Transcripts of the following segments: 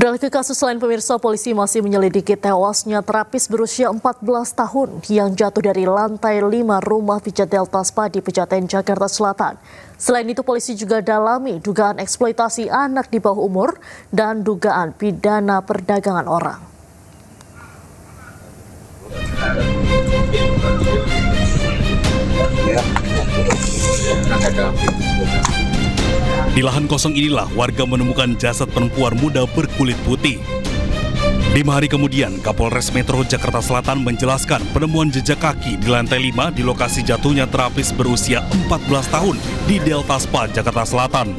Beralih ke kasus lain, pemirsa, polisi masih menyelidiki tewasnya terapis berusia 14 tahun yang jatuh dari lantai 5 rumah pijat Delta Spa di Pejaten, Jakarta Selatan. Selain itu, polisi juga dalami dugaan eksploitasi anak di bawah umur dan dugaan pidana perdagangan orang. Di lahan kosong inilah warga menemukan jasad perempuan muda berkulit putih. 5 hari kemudian, Kapolres Metro Jakarta Selatan menjelaskan penemuan jejak kaki di lantai 5 di lokasi jatuhnya terapis berusia 14 tahun di Delta Spa, Jakarta Selatan.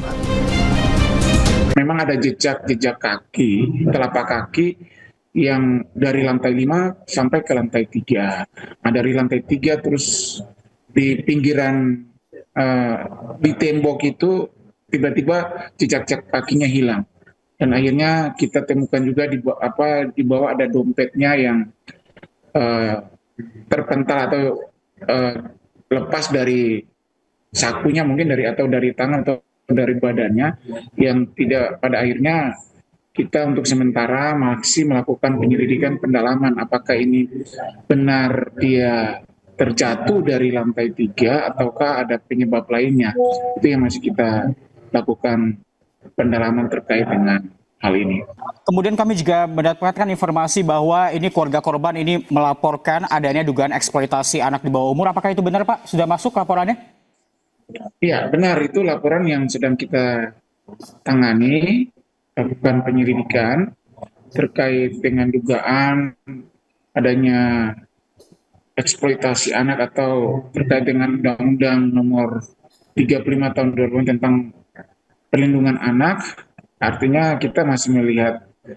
Memang ada jejak kaki, telapak kaki yang dari lantai 5 sampai ke lantai 3. Nah, dari lantai 3 terus di pinggiran di tembok itu tiba-tiba jejak kakinya hilang, dan akhirnya kita temukan juga di bawah ada dompetnya yang terpental atau lepas dari sakunya, mungkin dari tangan atau dari badannya, yang tidak, pada akhirnya kita untuk sementara masih melakukan penyelidikan pendalaman apakah ini benar dia terjatuh dari lantai 3 ataukah ada penyebab lainnya. Itu yang masih kita lakukan pendalaman terkait dengan hal ini. Kemudian kami juga mendapatkan informasi bahwa ini keluarga korban ini melaporkan adanya dugaan eksploitasi anak di bawah umur. Apakah itu benar, Pak? Sudah masuk laporannya? Iya, benar. Itu laporan yang sedang kita tangani, lakukan penyelidikan terkait dengan dugaan adanya eksploitasi anak atau terkait dengan Undang-Undang Nomor 35 Tahun 2000 tentang Perlindungan Anak. Artinya kita masih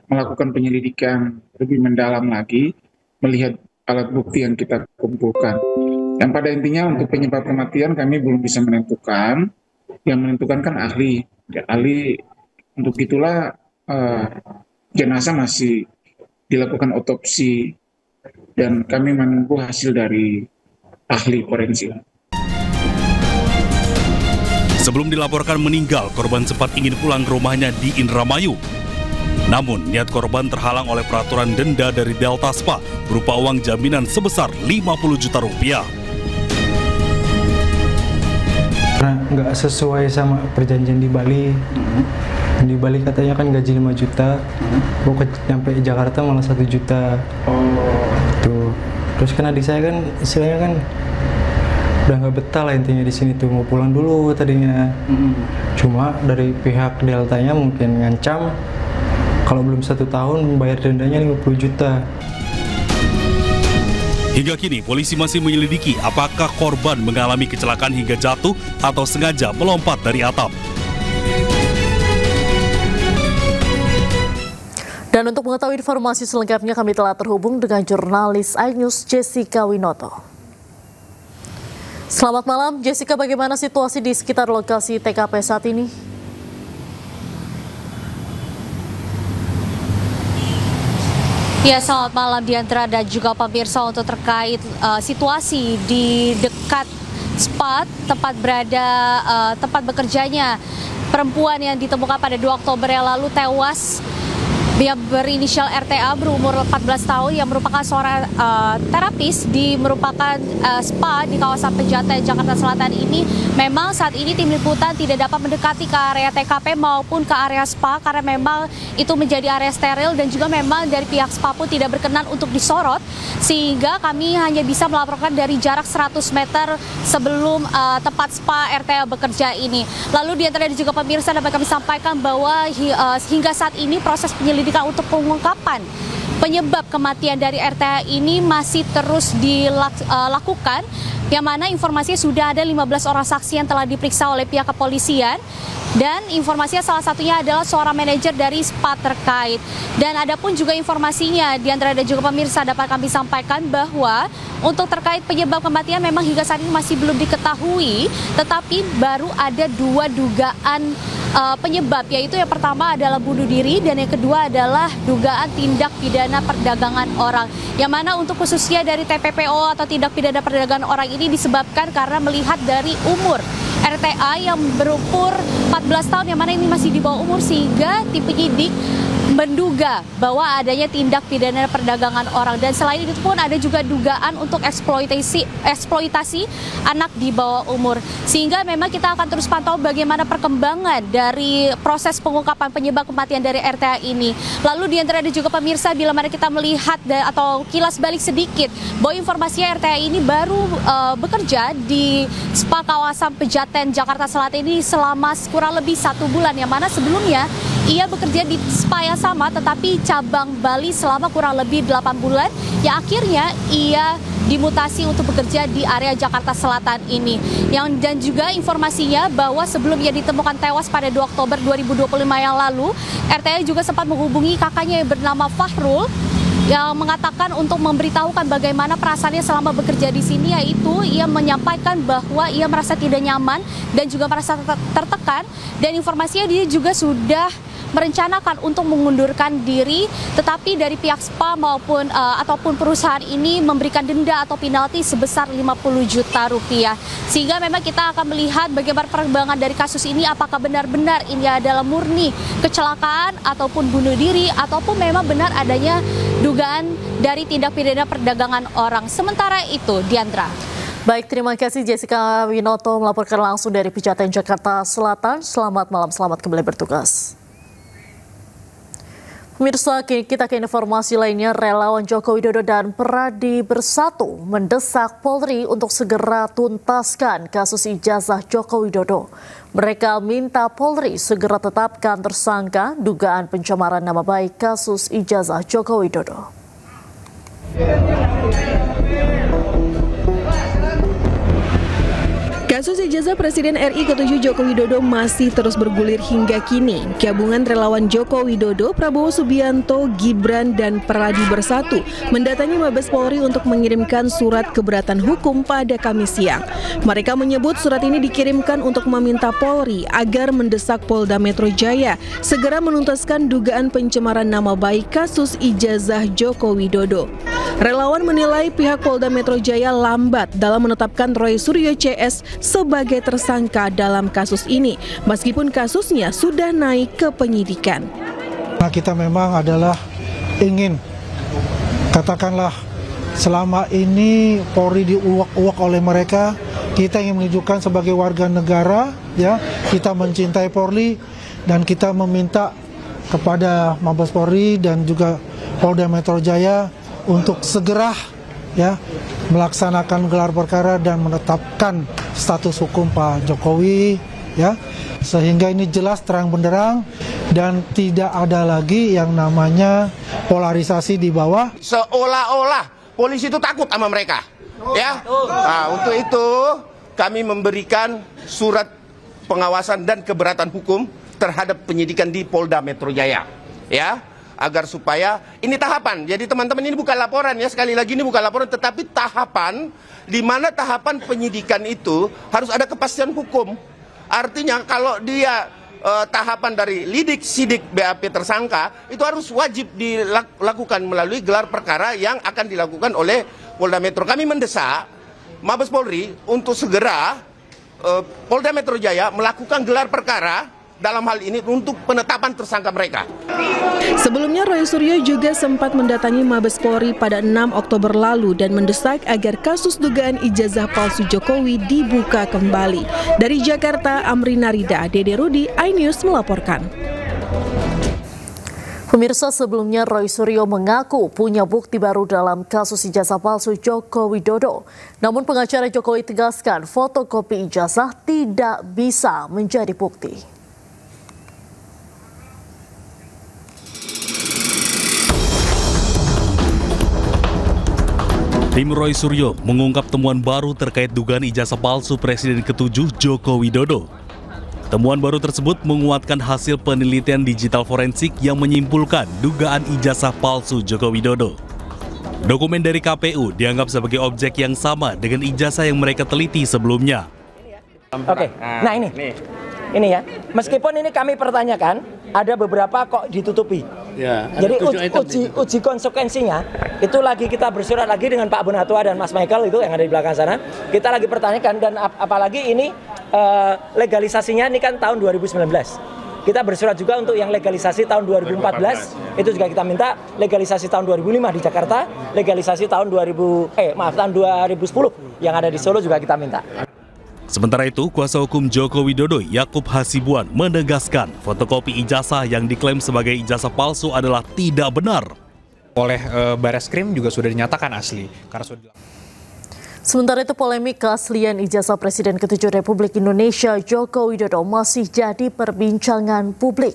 melakukan penyelidikan lebih mendalam lagi, melihat alat bukti yang kita kumpulkan. Dan pada intinya untuk penyebab kematian kami belum bisa menentukan. Yang menentukan kan ahli. Ya, ahli, untuk itulah jenazah masih dilakukan otopsi dan kami menunggu hasil dari ahli forensik. Sebelum dilaporkan meninggal, korban sempat ingin pulang ke rumahnya di Indramayu. Namun, niat korban terhalang oleh peraturan denda dari Delta Spa berupa uang jaminan sebesar 50 juta rupiah. Karena nggak sesuai sama perjanjian di Bali. Di Bali katanya kan gaji 5 juta, pokoknya nyampe Jakarta malah 1 juta. Tuh. Terus kan adik saya kan istilahnya kan udah nggak betah lah intinya di sini tuh, mau pulang dulu tadinya. Cuma dari pihak Deltanya mungkin ngancam kalau belum 1 tahun membayar dendanya 50 juta. Hingga kini polisi masih menyelidiki apakah korban mengalami kecelakaan hingga jatuh atau sengaja melompat dari atap. Dan untuk mengetahui informasi selengkapnya kami telah terhubung dengan jurnalis iNews Jessica Winoto. Selamat malam, Jessica. Bagaimana situasi di sekitar lokasi TKP saat ini? Ya, selamat malam Diandra dan juga pemirsa. Untuk terkait situasi di dekat spa tempat bekerjanya perempuan yang ditemukan pada 2 Oktober yang lalu tewas, yang berinisial RTA berumur 14 tahun yang merupakan seorang terapis di merupakan spa di kawasan Pejaten, Jakarta Selatan ini. Memang saat ini tim liputan tidak dapat mendekati ke area TKP maupun ke area spa karena memang itu menjadi area steril dan juga memang dari pihak spa pun tidak berkenan untuk disorot, sehingga kami hanya bisa melaporkan dari jarak 100 meter sebelum tempat spa RTA bekerja ini. Lalu di antara juga pemirsa dapat kami sampaikan bahwa hingga saat ini proses penyelidikan untuk pengungkapan penyebab kematian dari RTA ini masih terus dilakukan, yang mana informasinya sudah ada 15 orang saksi yang telah diperiksa oleh pihak kepolisian, dan informasinya salah satunya adalah seorang manajer dari spa terkait. Dan ada pun juga informasinya di antara dan juga pemirsa dapat kami sampaikan bahwa untuk terkait penyebab kematian memang hingga saat ini masih belum diketahui, tetapi baru ada 2 dugaan penyebab, yaitu yang pertama adalah bunuh diri dan yang kedua adalah dugaan tindak pidana perdagangan orang, yang mana untuk khususnya dari TPPO atau tindak pidana perdagangan orang ini disebabkan karena melihat dari umur RTA yang berumur 14 tahun, yang mana ini masih di bawah umur, sehingga tim penyidik menduga bahwa adanya tindak pidana perdagangan orang, dan selain itu pun ada juga dugaan untuk eksploitasi anak di bawah umur. Sehingga memang kita akan terus pantau bagaimana perkembangan dari proses pengungkapan penyebab kematian dari RTA ini. Lalu di antara ada juga pemirsa, bila mana kita melihat atau kilas balik sedikit bahwa informasinya RTA ini baru bekerja di spa kawasan Pejaten Jakarta Selatan ini selama kurang lebih 1 bulan, yang mana sebelumnya ia bekerja di spa yang sama tetapi cabang Bali selama kurang lebih 8 bulan, yang akhirnya ia dimutasi untuk bekerja di area Jakarta Selatan ini. Dan juga informasinya bahwa sebelum ia ditemukan tewas pada 2 Oktober 2025 yang lalu, RTA juga sempat menghubungi kakaknya yang bernama Fahrul, yang mengatakan untuk memberitahukan bagaimana perasaannya selama bekerja di sini, yaitu ia menyampaikan bahwa ia merasa tidak nyaman dan juga merasa tertekan, dan informasinya dia juga sudah merencanakan untuk mengundurkan diri, tetapi dari pihak spa ataupun perusahaan ini memberikan denda atau penalti sebesar 50 juta rupiah. Sehingga memang kita akan melihat bagaimana perkembangan dari kasus ini, apakah benar-benar ini adalah murni kecelakaan ataupun bunuh diri, ataupun memang benar adanya dugaan dari tindak pidana perdagangan orang. Sementara itu, Diandra. Baik, terima kasih Jessica Winoto melaporkan langsung dari Pejaten Jakarta Selatan. Selamat malam, selamat kembali bertugas. Pemirsa, kita ke informasi lainnya. Relawan Joko Widodo dan Pradi Bersatu mendesak Polri untuk segera tuntaskan kasus ijazah Joko Widodo. Mereka minta Polri segera tetapkan tersangka dugaan pencemaran nama baik kasus ijazah Joko Widodo. Kasus ijazah Presiden RI ke-7 Joko Widodo masih terus bergulir hingga kini. Gabungan relawan Joko Widodo, Prabowo Subianto, Gibran, dan Pradi Bersatu mendatangi Mabes Polri untuk mengirimkan surat keberatan hukum pada Kamis siang. Mereka menyebut surat ini dikirimkan untuk meminta Polri agar mendesak Polda Metro Jaya segera menuntaskan dugaan pencemaran nama baik kasus ijazah Joko Widodo. Relawan menilai pihak Polda Metro Jaya lambat dalam menetapkan Roy Suryo CS sebagai tersangka dalam kasus ini, meskipun kasusnya sudah naik ke penyidikan. Nah, kita memang adalah ingin, katakanlah selama ini Polri diuak-uak oleh mereka, kita ingin menunjukkan sebagai warga negara, ya, kita mencintai Polri dan kita meminta kepada Mabes Polri dan juga Polda Metro Jaya untuk segera, ya, melaksanakan gelar perkara dan menetapkan status hukum Pak Jokowi, ya, sehingga ini jelas terang benderang dan tidak ada lagi yang namanya polarisasi di bawah. Seolah-olah polisi itu takut sama mereka, ya. Nah, untuk itu kami memberikan surat pengawasan dan keberatan hukum terhadap penyidikan di Polda Metro Jaya, ya, agar supaya ini tahapan. Jadi teman-teman, ini bukan laporan, ya, sekali lagi ini bukan laporan, tetapi tahapan, di mana tahapan penyidikan itu harus ada kepastian hukum. Artinya kalau dia tahapan dari lidik, sidik, BAP tersangka, itu harus wajib dilakukan melalui gelar perkara yang akan dilakukan oleh Polda Metro. Kami mendesak Mabes Polri untuk segera Polda Metro Jaya melakukan gelar perkara dalam hal ini untuk penetapan tersangka mereka. Sebelumnya Roy Suryo juga sempat mendatangi Mabes Polri pada 6 Oktober lalu dan mendesak agar kasus dugaan ijazah palsu Jokowi dibuka kembali. Dari Jakarta, Amrina Rida, Dede Rudi, iNews melaporkan. Pemirsa, sebelumnya Roy Suryo mengaku punya bukti baru dalam kasus ijazah palsu Joko Widodo. Namun pengacara Jokowi tegaskan fotokopi ijazah tidak bisa menjadi bukti. Tim Roy Suryo mengungkap temuan baru terkait dugaan ijazah palsu Presiden ke-7 Joko Widodo. Temuan baru tersebut menguatkan hasil penelitian digital forensik yang menyimpulkan dugaan ijazah palsu Joko Widodo. Dokumen dari KPU dianggap sebagai objek yang sama dengan ijazah yang mereka teliti sebelumnya. Oke, nah ini ya, meskipun ini kami pertanyakan, ada beberapa kok ditutupi. Ya, jadi uji konsekuensinya itu lagi kita bersurat lagi dengan Pak Bonatua dan Mas Michael itu yang ada di belakang sana. Kita lagi pertanyakan, dan apalagi ini legalisasinya ini kan tahun 2019. Kita bersurat juga untuk yang legalisasi tahun 2014, itu juga kita minta legalisasi tahun 2005 di Jakarta, legalisasi tahun 2010 yang ada di Solo juga kita minta. Sementara itu, kuasa hukum Joko Widodo Yakub Hasibuan menegaskan fotokopi ijazah yang diklaim sebagai ijazah palsu adalah tidak benar. Oleh Bareskrim juga sudah dinyatakan asli karena sudah. Sementara itu, polemik keaslian ijazah Presiden ke-7 Republik Indonesia Joko Widodo masih jadi perbincangan publik.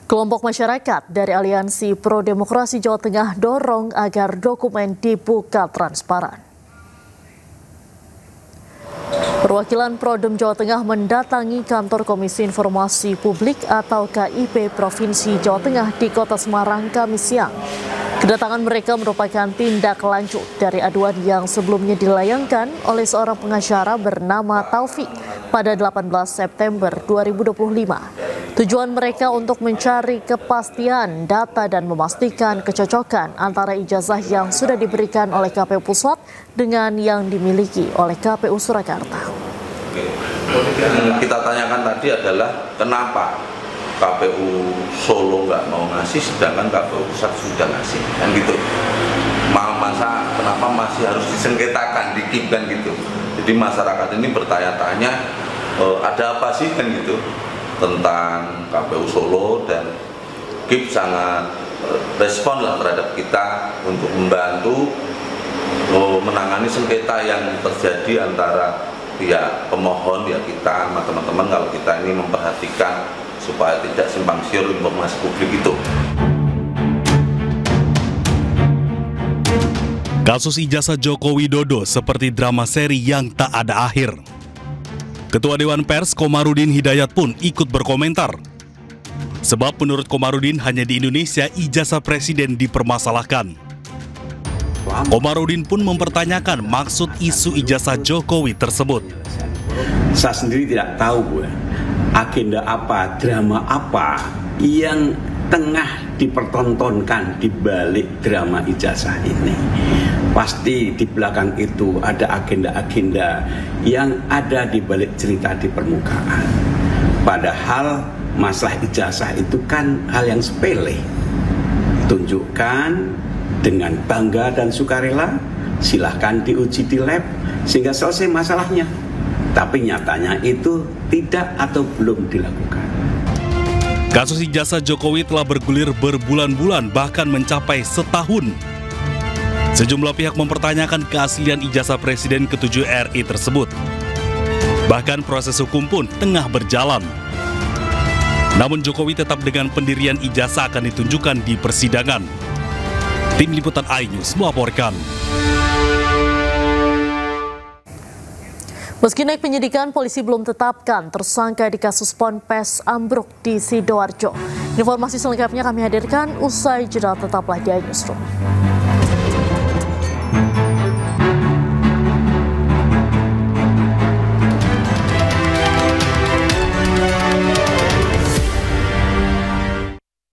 Kelompok masyarakat dari Aliansi Pro Demokrasi Jawa Tengah dorong agar dokumen dibuka transparan. Perwakilan Prodem Jawa Tengah mendatangi kantor Komisi Informasi Publik atau KIP Provinsi Jawa Tengah di Kota Semarang Kamis siang. Kedatangan mereka merupakan tindak lanjut dari aduan yang sebelumnya dilayangkan oleh seorang pengacara bernama Taufik pada 18 September 2025. Tujuan mereka untuk mencari kepastian data dan memastikan kecocokan antara ijazah yang sudah diberikan oleh KPU Pusat dengan yang dimiliki oleh KPU Surakarta. Yang kita tanyakan tadi adalah kenapa KPU Solo nggak mau ngasih, sedangkan KPU Pusat sudah ngasih, kan gitu. Masa kenapa masih harus disengketakan, dikip kan gitu. Jadi masyarakat ini bertanya-tanya ada apa sih kan gitu tentang KPU Solo, dan KIP sangat respon lah terhadap kita untuk membantu menangani sengketa yang terjadi antara pihak pemohon ya kita sama teman-teman, kalau kita ini memperhatikan supaya tidak simpang siur informasi publik itu. Kasus ijazah Joko Widodo seperti drama seri yang tak ada akhir. Ketua Dewan Pers Komarudin Hidayat pun ikut berkomentar. Sebab menurut Komarudin hanya di Indonesia ijazah presiden dipermasalahkan. Komarudin pun mempertanyakan maksud isu ijazah Jokowi tersebut. Saya sendiri tidak tahu, Bu, agenda apa, drama apa yang tengah dipertontonkan di balik drama ijazah ini. Pasti di belakang itu ada agenda-agenda yang ada di balik cerita di permukaan. Padahal masalah ijazah itu kan hal yang sepele. Tunjukkan dengan bangga dan sukarela, silahkan diuji di lab sehingga selesai masalahnya. Tapi nyatanya itu tidak atau belum dilakukan. Kasus ijazah Jokowi telah bergulir berbulan-bulan, bahkan mencapai setahun. Sejumlah pihak mempertanyakan keaslian ijazah Presiden ke-7 RI tersebut. Bahkan proses hukum pun tengah berjalan. Namun Jokowi tetap dengan pendirian ijazah akan ditunjukkan di persidangan. Tim Liputan iNews melaporkan. Meski naik penyidikan, polisi belum tetapkan tersangka di kasus Ponpes ambruk di Sidoarjo. Informasi selengkapnya kami hadirkan usai jeda, tetaplah di iNewsroom.